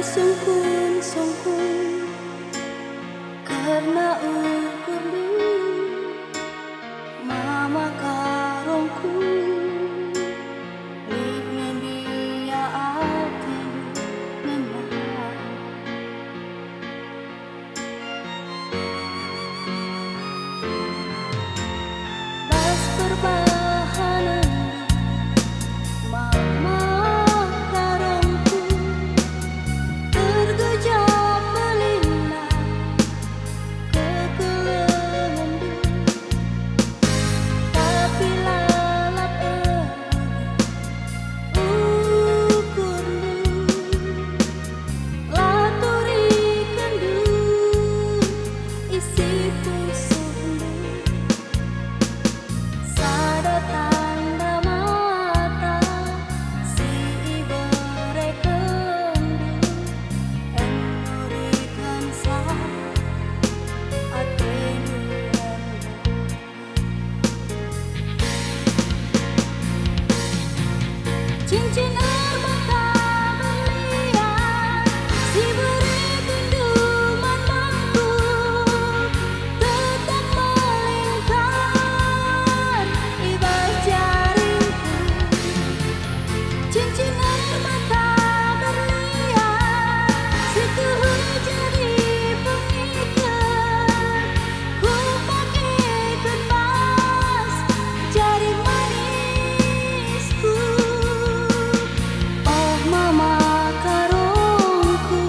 sungkun karena ukundu mama karongku ingin dia akan menang bas perbahanan mama karongku tergejap melina kekelendu tapi lalap ukurdu laturi kendu isi pusundu sada tanda mata si ibere kendu enurikan sa atenu cincin mata berlian si beri kenduman mampu tetap melingkar ibar jaringku cincin mata berlian si tuhu jadi pengikat ku pakai kemas jari manisku oh mama karongku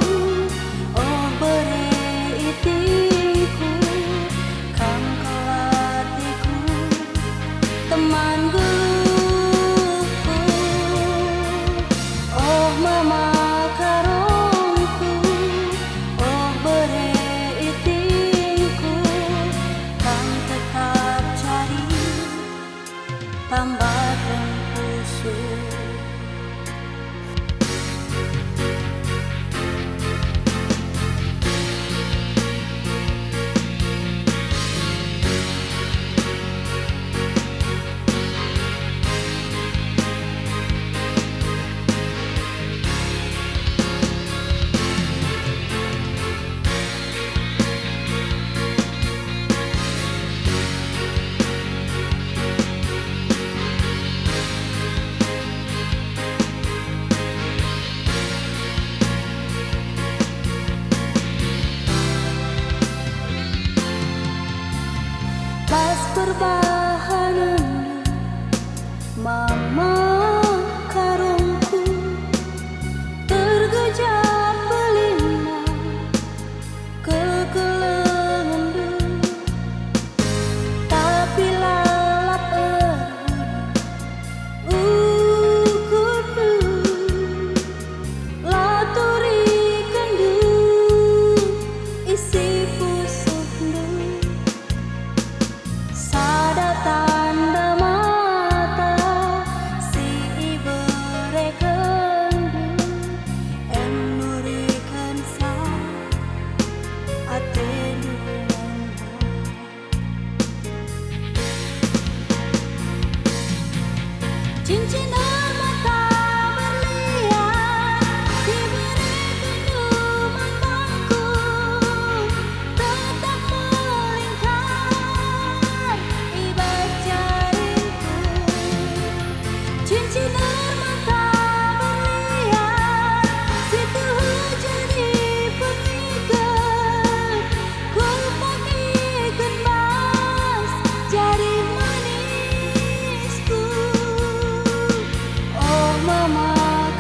oh beri itiku kang kelatiku teman geluhku oh mama karongku oh beri itiku kang tetap cari tambah tempusu pas perbahanan mama karongku tergejap belina kekelendu tapi lalap ukurdu laturi kendu isi pusundu sada tanda mata si ibere kendu enurikan sa atenu cincin mata berlian si beri kenduman bangku tetap melingkar ibar jaringku cincin mata berlian si tuhu jadi pengikat ku pakai kemas jari manisku oh mama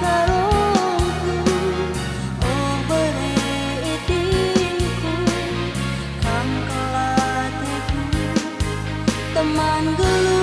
karongku oh beri itiku kang kelatiku teman geluhku